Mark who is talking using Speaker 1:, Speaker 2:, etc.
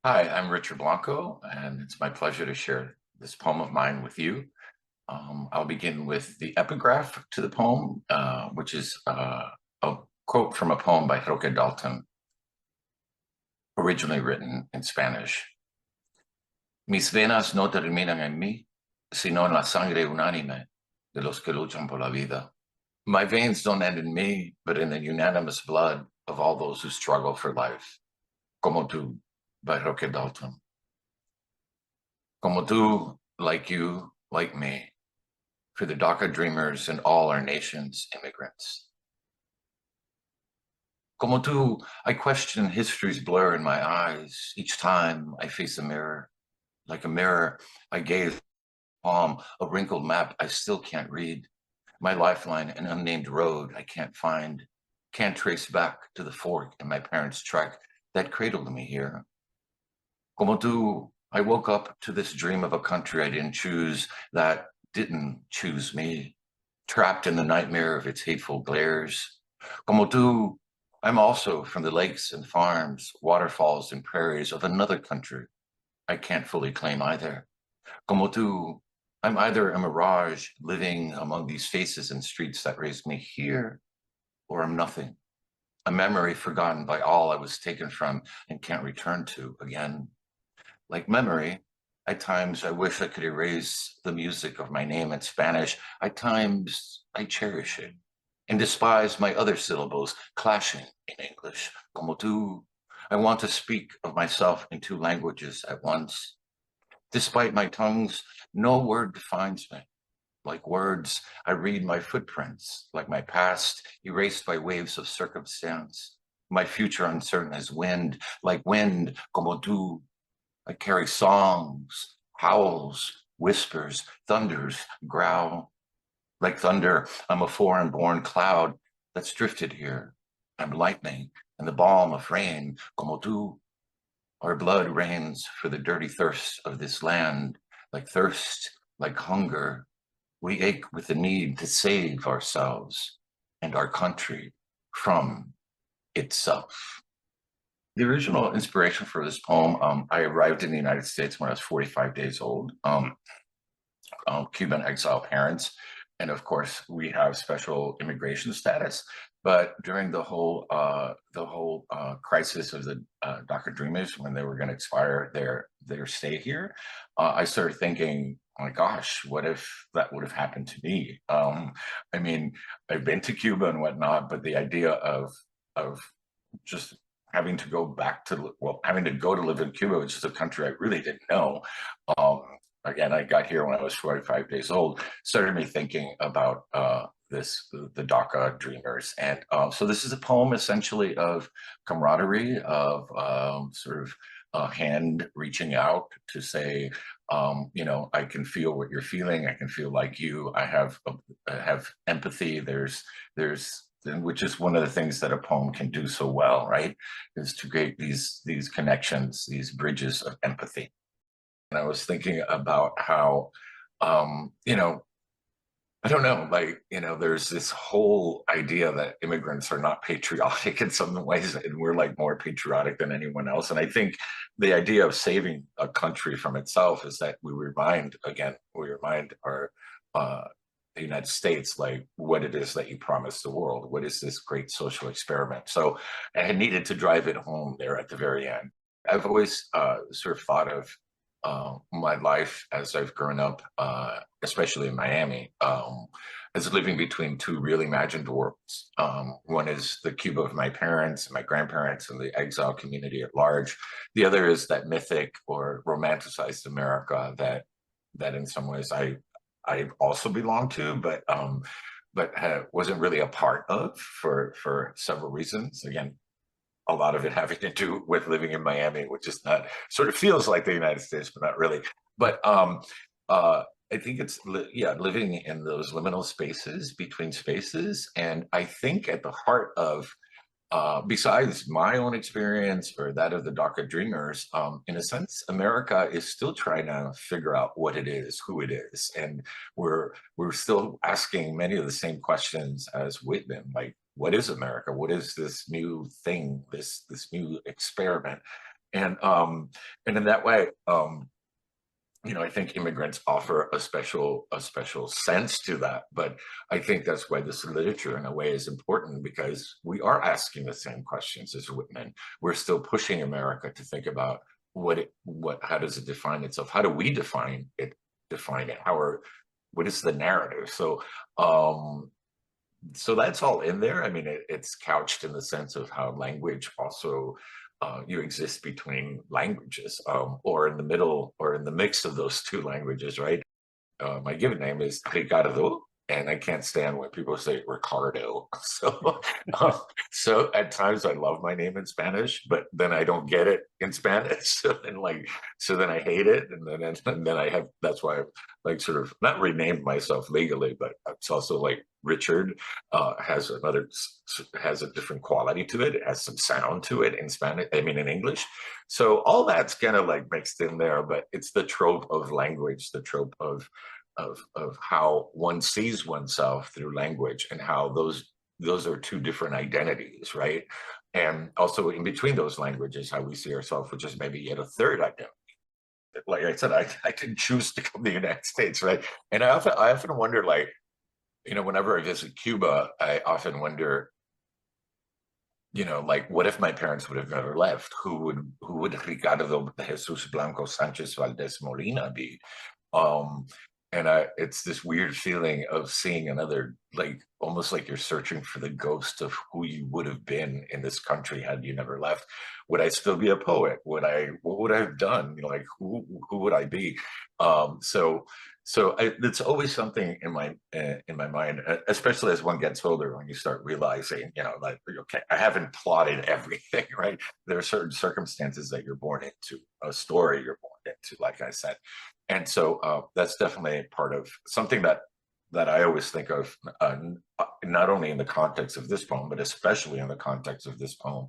Speaker 1: Hi, I'm Richard Blanco, and it's my pleasure to share this poem of mine with you. I'll begin with the epigraph to the poem, which is a quote from a poem by Roque Dalton, originally written in Spanish. Mis venas no terminan en mí, sino en la sangre unánime de los que luchan por la vida. My veins don't end in me, but in the unanimous blood of all those who struggle for life. Como tú, by Roque Dalton. Como tú, like you, like me, for the DACA dreamers and all our nation's immigrants. Como tú, I question history's blur in my eyes each time I face a mirror. Like a mirror, I gaze palm, a wrinkled map I still can't read. My lifeline, an unnamed road I can't find, can't trace back to the fork in my parents' trek that cradled me here. Como tú, I woke up to this dream of a country I didn't choose, that didn't choose me, trapped in the nightmare of its hateful glares. Como tú, I'm also from the lakes and farms, waterfalls and prairies of another country I can't fully claim either. Como tú, I'm either a mirage living among these faces and streets that raised me here, or I'm nothing, a memory forgotten by all I was taken from and can't return to again. Like memory, at times I wish I could erase the music of my name in Spanish. At times I cherish it and despise my other syllables clashing in English. Como tú, I want to speak of myself in two languages at once. Despite my tongues, no word defines me. Like words, I read my footprints, like my past, erased by waves of circumstance. My future uncertain as wind, like wind, como tú, I carry songs, howls, whispers, thunders, growl. Like thunder, I'm a foreign-born cloud that's drifted here. I'm lightning and the balm of rain, como tú. Our blood rains for the dirty thirst of this land, like thirst, like hunger. We ache with the need to save ourselves and our country from itself. The original inspiration for this poem, I arrived in the United States when I was 45 days old, Cuban exile parents. And of course, we have special immigration status. But during the whole crisis of the DACA Dreamers, when they were going to expire their stay here, I started thinking, oh my gosh, what if that would have happened to me? I mean, I've been to Cuba and whatnot, but the idea of just having to go back to, well, having to go to live in Cuba, which is a country I really didn't know. Um, Again, I got here when I was 45 days old, started me thinking about the DACA dreamers. And so this is a poem essentially of camaraderie, of sort of a hand reaching out to say, I can feel what you're feeling. I can feel like you. I have empathy. There's which is one of the things that a poem can do so well, right? Is to create these connections, these bridges of empathy. And I was thinking about how, um, you know, I don't know, like, there's this whole idea that immigrants are not patriotic in some ways, and we're like more patriotic than anyone else. And I think the idea of saving a country from itself is that we remind our the United States, like what it is that you promised the world. What is this great social experiment? So I needed to drive it home there at the very end. I've always sort of thought of my life as I've grown up, especially in Miami, as living between two really imagined worlds. One is the Cuba of my parents and my grandparents and the exile community at large. The other is that mythic or romanticized America that in some ways I also belong to, but wasn't really a part of for several reasons. Again, a lot of it having to do with living in Miami, which is not sort of feels like the United States, but not really. But I think it's living in those liminal spaces between spaces, and I think at the heart of besides my own experience or that of the DACA Dreamers, in a sense, America is still trying to figure out what it is, who it is, and we're still asking many of the same questions as Whitman, like what is America? What is this new thing? This new experiment? And in that way, I think immigrants offer a special sense to that. But I think that's why this literature, in a way, is important, because we are asking the same questions as Whitman. We're still pushing America to think about how does it define itself? How do we define it? What is the narrative? So that's all in there. I mean, it's couched in the sense of how language also, you exist between languages, or in the middle, or in the mix of those two languages, right? My given name is Ricardo, and I can't stand when people say Ricardo. So at times I love my name in Spanish, but then I don't get it in Spanish. So then I hate it, and then that's why I've sort of not renamed myself legally, but it's also Richard has a different quality to it. It has some sound to it in Spanish. I mean, in English. So all that's kind of mixed in there, but it's the trope of language, the trope of how one sees oneself through language, and how those are two different identities, right? And also in between those languages, how we see ourselves, which is maybe yet a third identity. Like I said, I didn't choose to come to the United States, right? And I often wonder, whenever I visit Cuba, I often wonder, what if my parents would have never left? Who would Ricardo Jesus Blanco Sanchez Valdez Molina be? Um, and it's this weird feeling of seeing another, almost like you're searching for the ghost of who you would have been in this country had you never left. Would I still be a poet? What would I have done? Who would I be? It's always something in my mind, especially as one gets older, when you start realizing, okay, I haven't plotted everything, right? There are certain circumstances that you're born into, a story you're born into, like I said. And so that's definitely part of something that I always think of, not only in the context of this poem, but especially in the context of this poem.